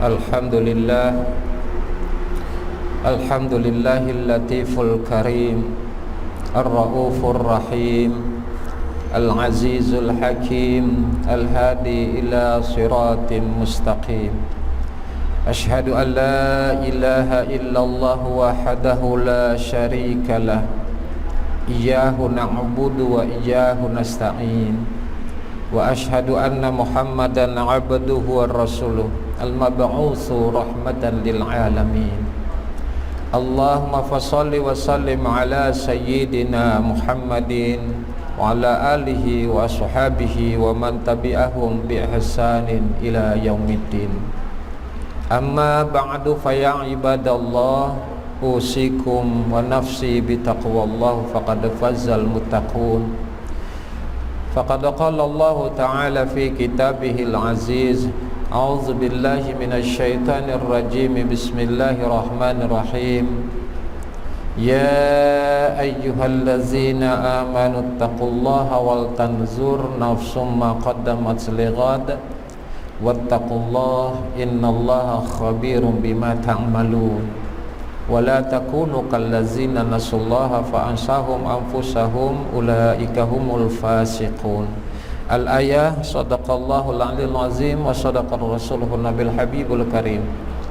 Alhamdulillah, Alhamdulillahil latiful karim, Ar-Raufur rahim, Al-Azizul hakim, Al-Hadi ila siratim mustaqim. Ashhadu an la ilaha illallah wahdahu la syarika lah, Iyyahu na'budu wa iyyahu nasta'in. Wa ashhadu anna Muhammadan abduhu wa rasuluh, al-mab'utsu rahmatan lil alamin. Allahumma fassalli wa sallim ala sayyidina Muhammadin wa ala alihi wa ashabihi wa man tabi'ahum bi ihsanin ila yaumiddin. Amma ba'du, fa ya ibadallah, usikum wa nafsi bi taqwallah faqad fazal muttaqun. Faqad qala Allah Ta'ala fi kitabihil aziz, a'udzu billahi minasy syaithanir rajim, bismillahirrahmanirrahim. Ya ayyuhallazina amanu taqullaha wal tanzur nafsum ma qaddamat lighad wattaqullaha innallaha khabirum bima ta'malun. Wala takunu kallazina nasullaha fa ansahum anfusahum ulaika humul fasiqun. Al-ayah. Sadaqallahul aliyul azim wa sadaqar rasuluhun nabil habibul karim.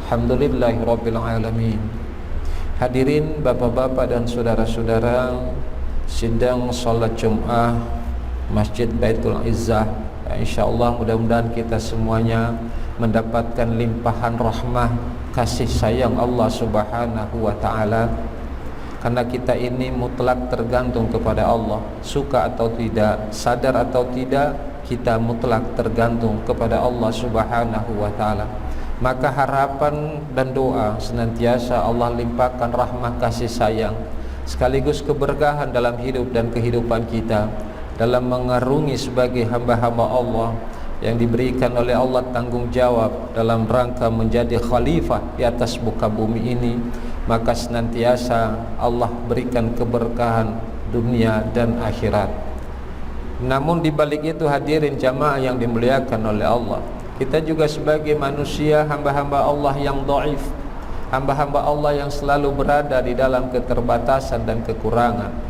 Alhamdulillahi rabbil alamin. Hadirin bapak-bapak dan saudara-saudara sidang salat Jumat Masjid Baitul Izzah, insyaallah mudah-mudahan kita semuanya mendapatkan limpahan rahmah kasih sayang Allah Subhanahu wa ta'ala. Karena kita ini mutlak tergantung kepada Allah, suka atau tidak, sadar atau tidak, kita mutlak tergantung kepada Allah Subhanahu wa ta'ala. Maka harapan dan doa senantiasa Allah limpahkan rahmah kasih sayang sekaligus keberkahan dalam hidup dan kehidupan kita, dalam mengarungi sebagai hamba-hamba Allah yang diberikan oleh Allah tanggung jawab dalam rangka menjadi khalifah di atas muka bumi ini. Maka senantiasa Allah berikan keberkahan dunia dan akhirat. Namun di balik itu hadirin jamaah yang dimuliakan oleh Allah, kita juga sebagai manusia, hamba-hamba Allah yang dhaif, hamba-hamba Allah yang selalu berada di dalam keterbatasan dan kekurangan.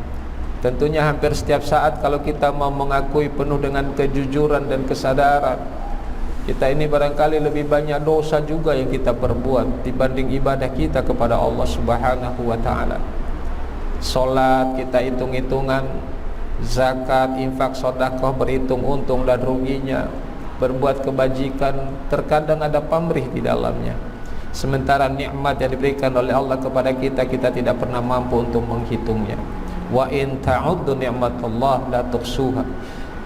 Tentunya hampir setiap saat kalau kita mau mengakui penuh dengan kejujuran dan kesadaran, kita ini barangkali lebih banyak dosa juga yang kita perbuat dibanding ibadah kita kepada Allah Subhanahu wa ta'ala. Solat kita hitung-hitungan, zakat, infak, sedekah berhitung untung dan ruginya, berbuat kebajikan terkadang ada pamrih di dalamnya. Sementara nikmat yang diberikan oleh Allah kepada kita, kita tidak pernah mampu untuk menghitungnya. Wa in ta'uddu ni'matallah la tuhsuha.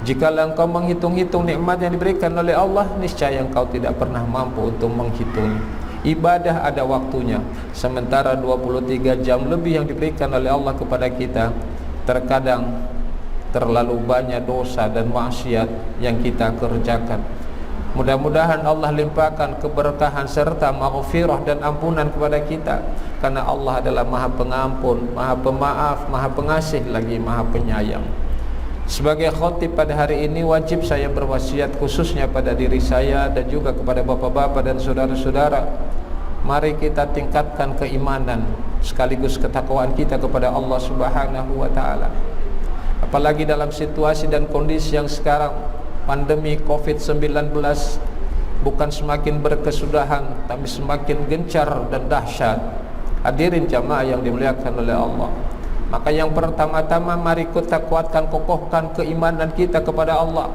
Jika engkau menghitung-hitung nikmat yang diberikan oleh Allah, niscaya engkau tidak pernah mampu untuk menghitungnya. Ibadah ada waktunya. Sementara 23 jam lebih yang diberikan oleh Allah kepada kita, terkadang terlalu banyak dosa dan maksiat yang kita kerjakan. Mudah-mudahan Allah limpahkan keberkahan serta maghfirah dan ampunan kepada kita, karena Allah adalah Maha Pengampun, Maha Pemaaf, Maha Pengasih lagi Maha Penyayang. Sebagai khatib pada hari ini, wajib saya berwasiat khususnya pada diri saya dan juga kepada bapak-bapak dan saudara-saudara. Mari kita tingkatkan keimanan sekaligus ketakwaan kita kepada Allah Subhanahu wa ta'ala. Apalagi dalam situasi dan kondisi yang sekarang, pandemi COVID-19 bukan semakin berkesudahan, tapi semakin gencar dan dahsyat. Hadirin jamaah yang dimuliakan oleh Allah, maka yang pertama-tama mari kita kuatkan, kokohkan keimanan kita kepada Allah.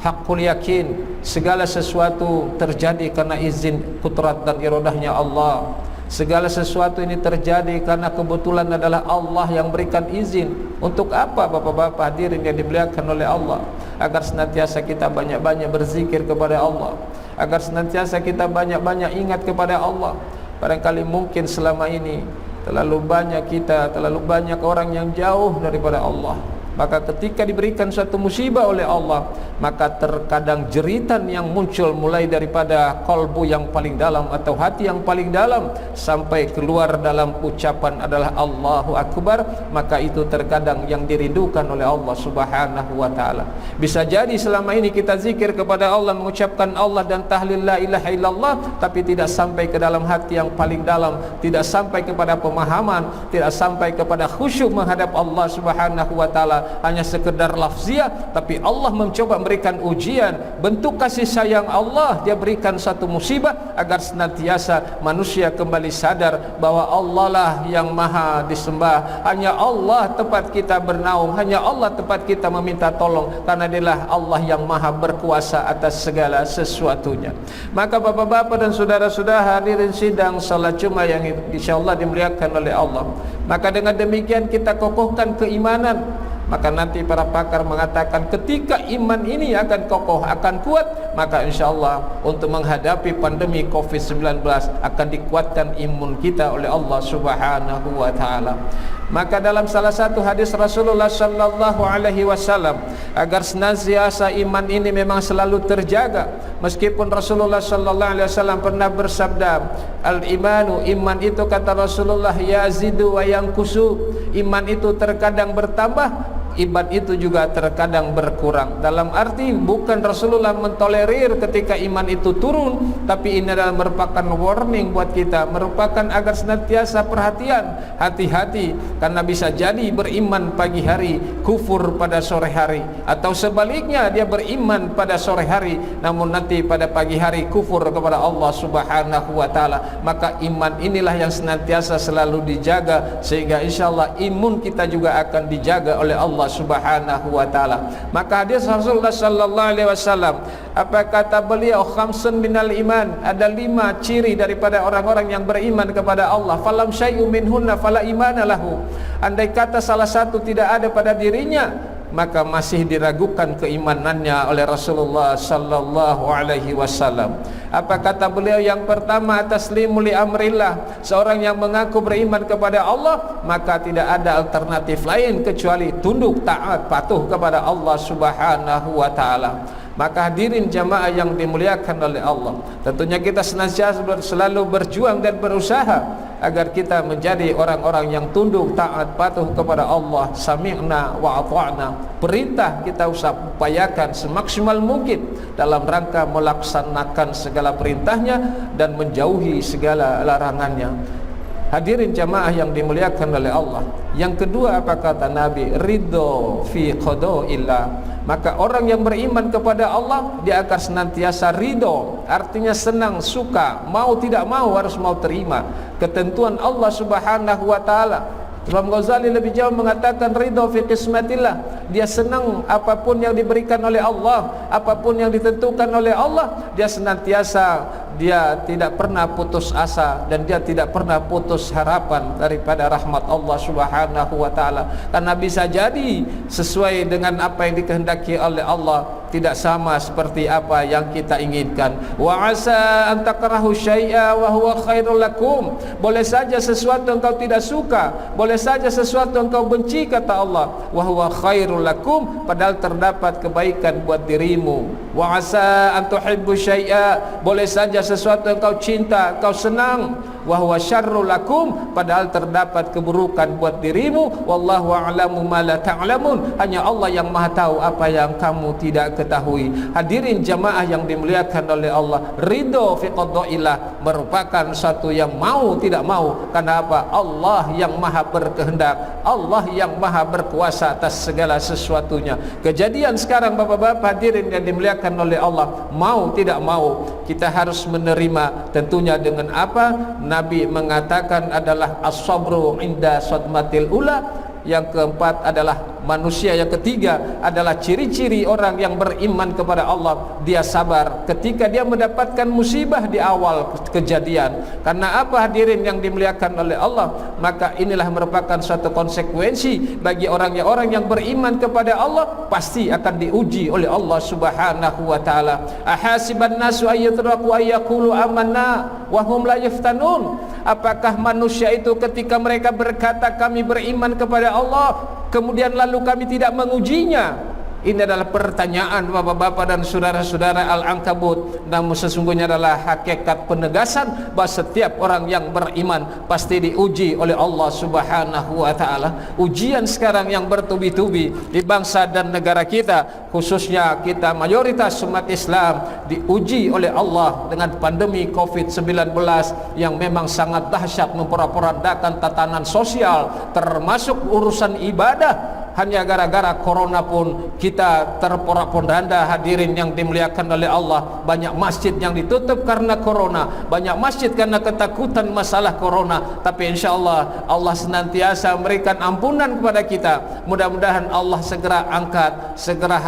Hakul yakin, segala sesuatu terjadi karena izin, kudrat dan iradahnya Allah. Segala sesuatu ini terjadi karena kebetulan adalah Allah yang berikan izin. Untuk apa bapak-bapak hadirin yang dimuliakan oleh Allah? Agar senantiasa kita banyak-banyak berzikir kepada Allah, agar senantiasa kita banyak-banyak ingat kepada Allah. Barangkali mungkin selama ini terlalu banyak kita, terlalu banyak orang yang jauh daripada Allah. Maka ketika diberikan suatu musibah oleh Allah, maka terkadang jeritan yang muncul mulai daripada kolbu yang paling dalam atau hati yang paling dalam sampai keluar dalam ucapan adalah Allahu Akbar. Maka itu terkadang yang dirindukan oleh Allah Subhanahu wa ta'ala. Bisa jadi selama ini kita zikir kepada Allah, mengucapkan Allah dan tahlil la ilaha illallah, tapi tidak sampai ke dalam hati yang paling dalam, tidak sampai kepada pemahaman, tidak sampai kepada khusyuk menghadap Allah Subhanahu wa ta'ala. Hanya sekedar lafziah, tapi Allah mencoba memberikan ujian, bentuk kasih sayang Allah. Dia berikan satu musibah agar senantiasa manusia kembali sadar bahwa Allah lah yang maha disembah, hanya Allah tempat kita bernaung, hanya Allah tempat kita meminta tolong, karena Dialah Allah yang maha berkuasa atas segala sesuatunya. Maka bapak-bapak dan saudara-saudara hadirin sidang salat Jumat yang insyaallah dimuliakan oleh Allah, maka dengan demikian kita kokohkan keimanan. Maka nanti para pakar mengatakan ketika iman ini akan kokoh, akan kuat, maka insyaAllah untuk menghadapi pandemi COVID-19 akan dikuatkan imun kita oleh Allah Subhanahu wa ta'ala. Maka dalam salah satu hadis Rasulullah sallallahu alaihi wasallam, agar senantiasa iman ini memang selalu terjaga, meskipun Rasulullah sallallahu alaihi wasallam pernah bersabda, al-imanu, iman itu kata Rasulullah, yazidu wa yanqusu, iman itu terkadang bertambah, iman itu juga terkadang berkurang. Dalam arti bukan Rasulullah mentolerir ketika iman itu turun, tapi ini adalah merupakan warning buat kita, merupakan agar senantiasa perhatian, hati-hati, karena bisa jadi beriman pagi hari, kufur pada sore hari, atau sebaliknya dia beriman pada sore hari namun nanti pada pagi hari kufur kepada Allah Subhanahu wa ta'ala. Maka iman inilah yang senantiasa selalu dijaga, sehingga insyaAllah imun kita juga akan dijaga oleh Allah Subhanahu wa ta'ala. Maka hadis Rasulullah sallallahu alaihi wasallam, apa kata beliau, khamsun minal iman, ada 5 ciri daripada orang-orang yang beriman kepada Allah. Falam syai'u minhunna fala imana lahu, andai kata salah satu tidak ada pada dirinya, maka masih diragukan keimanannya oleh Rasulullah sallallahu alaihi wasallam. Apa kata beliau? Yang pertama, taslimu li amrillah, seorang yang mengaku beriman kepada Allah, maka tidak ada alternatif lain kecuali tunduk, taat, patuh kepada Allah Subhanahu wa ta'ala. Maka hadirin jamaah yang dimuliakan oleh Allah, tentunya kita senantiasa selalu berjuang dan berusaha agar kita menjadi orang-orang yang tunduk, taat, patuh kepada Allah. Sami'na wa ata'na, perintah kita upayakan semaksimal mungkin dalam rangka melaksanakan segala perintahnya dan menjauhi segala larangannya. Hadirin jamaah yang dimuliakan oleh Allah, yang kedua apa kata Nabi? Ridho fi qada'illah. Maka orang yang beriman kepada Allah, dia akan senantiasa ridho, artinya senang, suka, mau tidak mau harus mau terima ketentuan Allah Subhanahu wa ta'ala. Imam Ghazali lebih jauh mengatakan ridho fi qismatillah, dia senang apapun yang diberikan oleh Allah, apapun yang ditentukan oleh Allah, dia senantiasa, dia tidak pernah putus asa dan dia tidak pernah putus harapan daripada rahmat Allah Subhanahu wa ta'ala. Karena bisa jadi sesuai dengan apa yang dikehendaki oleh Allah tidak sama seperti apa yang kita inginkan. Wa asa an takrahu syai'a wa huwa khairul lakum, boleh saja sesuatu engkau tidak suka, boleh saja sesuatu engkau benci kata Allah, wa huwa khairul lakum, padahal terdapat kebaikan buat dirimu. Wa asa an tuhibbu syai'a, boleh saja sesuatu engkau cinta, engkau senang, wa huwa syarrul lakum, padahal terdapat keburukan buat dirimu. Wallahu a'lamu ma la ta'lamun, hanya Allah yang Maha tahu apa yang kamu tidak ketahui. Hadirin jamaah yang dimuliakan oleh Allah, ridho fi qada'illah merupakan satu yang mau tidak mau. Karena apa? Allah yang Maha berkehendak, Allah yang Maha berkuasa atas segala sesuatunya. Kejadian sekarang bapak-bapak hadirin yang dimuliakan oleh Allah, mau tidak mau kita harus menerima, tentunya dengan apa? Nabi mengatakan adalah as-sabru inda sadmatil ula. Yang keempat adalah manusia, yang ketiga adalah ciri-ciri orang yang beriman kepada Allah, dia sabar ketika dia mendapatkan musibah di awal kejadian. Karena apa hadirin yang dimuliakan oleh Allah? Maka inilah merupakan suatu konsekuensi bagi orang yang beriman kepada Allah, pasti akan diuji oleh Allah Subhanahu wa ta'ala. Ahasiban nasu ayyatraku ayyakulu amanna wa hum la yaftanun, apakah manusia itu ketika mereka berkata kami beriman kepada Allah, kemudian lalu kami tidak mengujinya? Ini adalah pertanyaan bapak-bapak dan saudara-saudara Al-Ankabut. Namun sesungguhnya adalah hakikat penegasan bahawa setiap orang yang beriman pasti diuji oleh Allah Subhanahu wa ta'ala. Ujian sekarang yang bertubi-tubi di bangsa dan negara kita, khususnya kita mayoritas umat Islam, diuji oleh Allah dengan pandemi COVID-19 yang memang sangat dahsyat, memporak-porandakan tatanan sosial termasuk urusan ibadah. Hanya gara-gara corona pun kita terporak-poranda. Hadirin yang dimuliakan oleh Allah, banyak masjid yang ditutup karena corona, banyak masjid karena ketakutan masalah corona. Tapi insyaAllah Allah senantiasa memberikan ampunan kepada kita. Mudah-mudahan Allah segera angkat, segera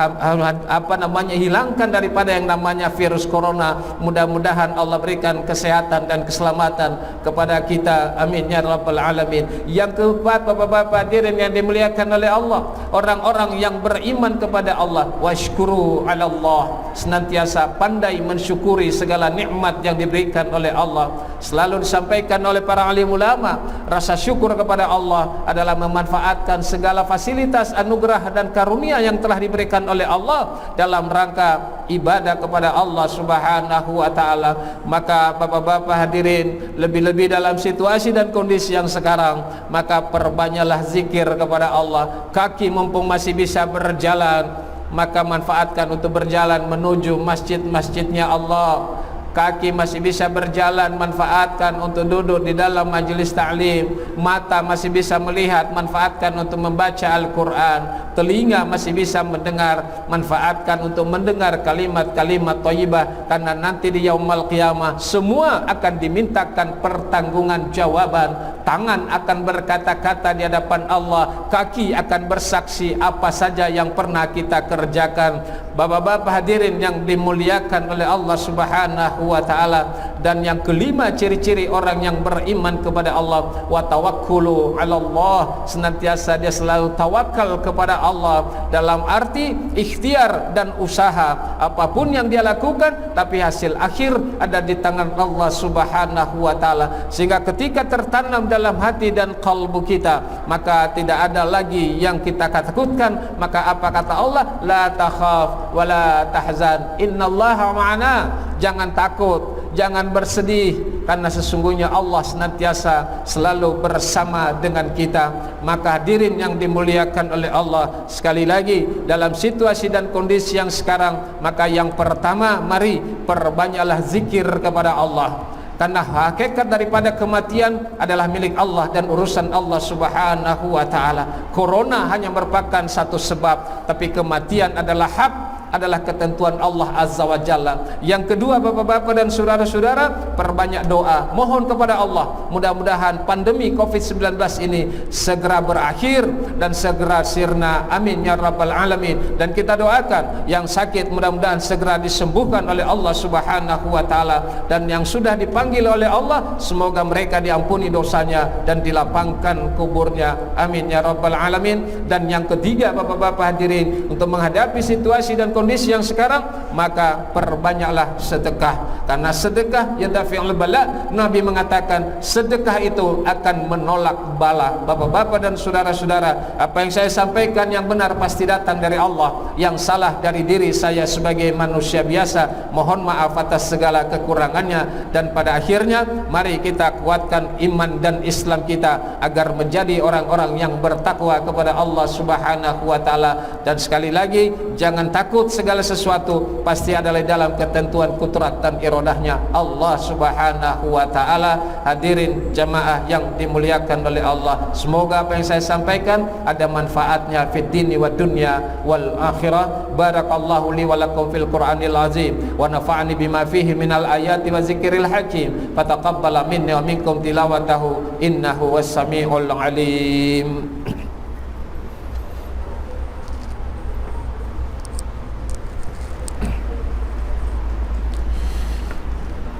hilangkan daripada yang namanya virus corona. Mudah-mudahan Allah berikan kesehatan dan keselamatan kepada kita, amin ya rabbal alamin. Yang keempat, bapak-bapak hadirin yang dimuliakan oleh Allah, orang-orang yang beriman kepada Allah, washkuru ala Allah, senantiasa pandai mensyukuri segala nikmat yang diberikan oleh Allah. Selalu disampaikan oleh para alim ulama, rasa syukur kepada Allah adalah memanfaatkan segala fasilitas, anugerah dan karunia yang telah diberikan oleh Allah dalam rangka ibadah kepada Allah Subhanahu wa ta'ala. Maka bapak-bapak hadirin, lebih-lebih dalam situasi dan kondisi yang sekarang, maka perbanyaklah zikir kepada Allah. Kaki mumpung masih bisa berjalan, maka manfaatkan untuk berjalan menuju masjid-masjidnya Allah. Kaki masih bisa berjalan, manfaatkan untuk duduk di dalam majelis ta'lim. Mata masih bisa melihat, manfaatkan untuk membaca Al-Quran. Telinga masih bisa mendengar, manfaatkan untuk mendengar kalimat-kalimat thayyibah. Karena nanti di yaumul qiyamah semua akan dimintakan pertanggungan jawaban. Tangan akan berkata-kata di hadapan Allah, kaki akan bersaksi apa saja yang pernah kita kerjakan. Bapak-bapak hadirin yang dimuliakan oleh Allah Subhanahu wa ta'ala. Dan yang kelima, ciri-ciri orang yang beriman kepada Allah, wa tawakkulu 'ala Allah, senantiasa dia selalu tawakal kepada Allah dalam arti ikhtiar dan usaha. Apapun yang dia lakukan, tapi hasil akhir ada di tangan Allah Subhanahu wa ta'ala. Sehingga ketika tertanam dalam hati dan kalbu kita, maka tidak ada lagi yang kita takutkan. Maka apa kata Allah? La takhaf wa la tahzan, innallaha ma'ana. Jangan takut, jangan bersedih, karena sesungguhnya Allah senantiasa selalu bersama dengan kita. Maka hadirin yang dimuliakan oleh Allah, sekali lagi dalam situasi dan kondisi yang sekarang, maka yang pertama, mari perbanyaklah zikir kepada Allah. Karena hakikat daripada kematian adalah milik Allah dan urusan Allah Subhanahu wa ta'ala. Corona hanya merupakan satu sebab, tapi kematian adalah hak, adalah ketentuan Allah Azza wa Jalla. Yang kedua, bapak-bapak dan saudara-saudara, perbanyak doa, mohon kepada Allah mudah-mudahan pandemi COVID-19 ini segera berakhir dan segera sirna, amin ya rabbal alamin. Dan kita doakan yang sakit mudah-mudahan segera disembuhkan oleh Allah Subhanahu wa ta'ala, dan yang sudah dipanggil oleh Allah semoga mereka diampuni dosanya dan dilapangkan kuburnya, amin ya rabbal alamin. Dan yang ketiga, bapak-bapak hadirin, untuk menghadapi situasi dan kondisi yang sekarang, maka perbanyaklah sedekah. Karena sedekah yadafi'ul bala, Nabi mengatakan sedekah itu akan menolak bala. Bapak-bapak dan saudara-saudara, apa yang saya sampaikan yang benar pasti datang dari Allah, yang salah dari diri saya sebagai manusia biasa. Mohon maaf atas segala kekurangannya. Dan pada akhirnya mari kita kuatkan iman dan Islam kita agar menjadi orang-orang yang bertakwa kepada Allah Subhanahu wa ta'ala. Dan sekali lagi, jangan takut, segala sesuatu pasti adalah dalam ketentuan kudrat dan iradahnya Allah Subhanahu wa ta'ala. Hadirin jamaah yang dimuliakan oleh Allah, semoga apa yang saya sampaikan ada manfaatnya fid dini wa dunya wal akhirah. Barakallahu li wa lakum fil Qur'anil azim wa nafa'ani bima fihi minal ayati wa zikril hakim. Fataqabbala minni wa minkum tilawatahu innahu was-sami'ul alim.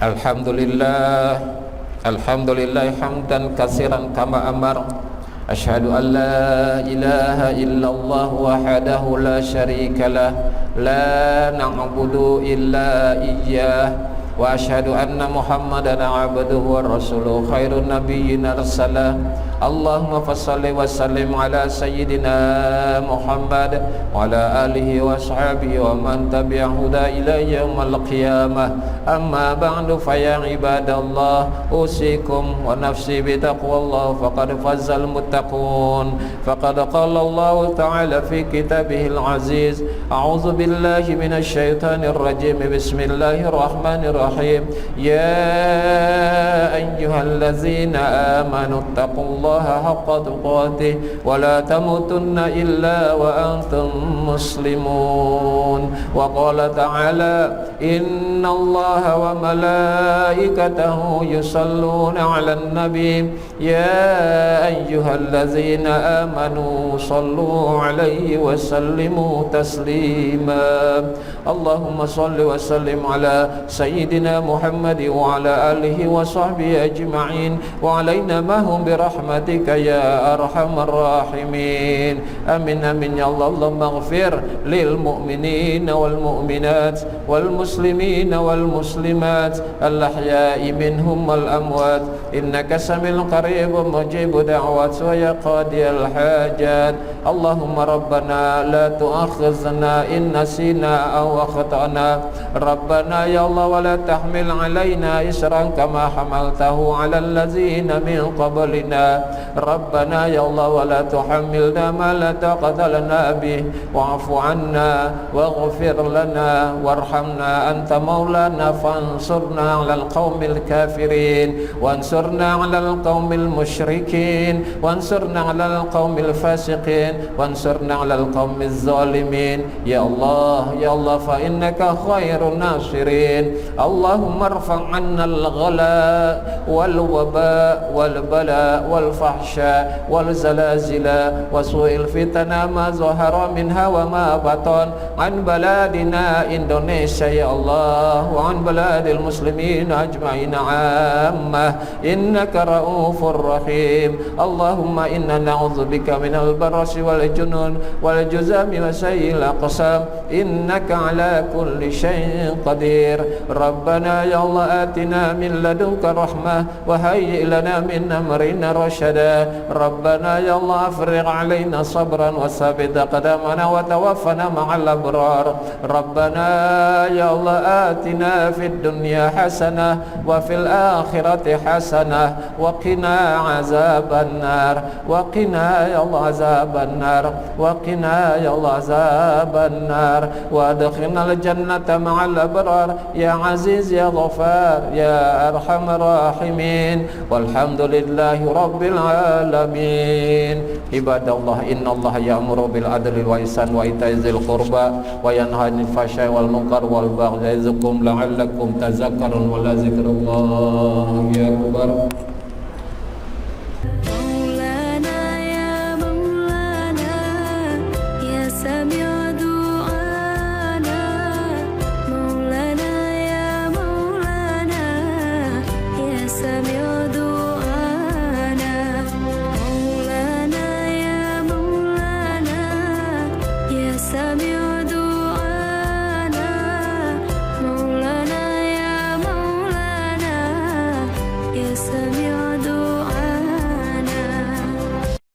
Alhamdulillah, alhamdulillah hamdan katsiran kama amar. Asyhadu an la ilaha illallah wahdahu la syarika lah, la na'budu illa iyyah وأشهد أن محمدا عبده ورسوله خير النبيين أرسله اللهم فصل وسلم على سيدنا محمد وعلى آله وصحبه ومن تبع هدى إلى يوم القيامة أما بعد فيا عباد الله أوصيكم ونفسي بتقوى الله فقد فاز المتقون فقد قال الله تعالى في كتابه العزيز أعوذ بالله من الشيطان الرجيم بسم الله الرحمن الرحيم يا أيها الذين آمنوا اتقوا الله حق تقاته ولا تموتن إلا وأنتم مسلمون وقال تعالى إن الله وملائكته يصلون على النبي يا أيها الذين آمنوا صلوا عليه وسلموا تسليما اللهم صل وسلم على سيدنا محمد وعلى آله وصحبه أجمعين وعلينا معهم برحمتك يا أرحم الراحمين آمين آمين يا الله اللهم اغفر للمؤمنين والمؤمنات والمسلمين والمسلمات الأحياء منهم والأموات إنك سميع قريب مجيب دعوات ويا قاضي الحاجات اللهم ربنا لا تؤاخذنا إن نسينا أو أخطأنا ربنا يا الله ولا تحمل علينا إسرا كما حملته على الذين من قبلنا ربنا يا الله ولا تحملنا ما لا طاقة لنا به واعف عنا واغفر لنا وارحمنا أنت مولانا فانصرنا على القوم الكافرين وانصرنا على القوم المشركين وانصرنا على القوم الفاسقين وانصرنا على القوم الظالمين يا الله يا الله فإنك خير الناصرين اللهم ارفع عنا الغلاء والوباء والبلاء والفحشاء والزلازل وسوء الفتن ما ظهر منها وما بطن عن بلادنا إندونيسيا يا الله وعن بلاد المسلمين أجمعين عامة إنك رؤوف رحيم اللهم إنا نعوذ بك من البرص والجنون والجذام وسيء الأقسام إنك على كل شيء قدير ربنا يا الله آتنا من لدنك رحمة وهيئ لنا من أمرنا رشدا ربنا يا الله أفرغ علينا صبرا وثبت أقدامنا وتوفنا مع الأبرار ربنا يا الله آتنا في الدنيا حسنة وفي الآخرة حسنة وقنا عذاب النار وقنا يا الله عذاب النار وقنا يا الله عذاب النار وادخلنا الجنة مع الأبرار يا عزيز يا غفار يا أرحم الراحمين والحمد لله رب العالمين عباد الله إن الله يأمر بالعدل والإحسان وإيتاء ذي القربى وينهى عن الفحشاء والمنكر والبغي يعظكم لعلكم تذكرون ولذكر الله أكبر Samuel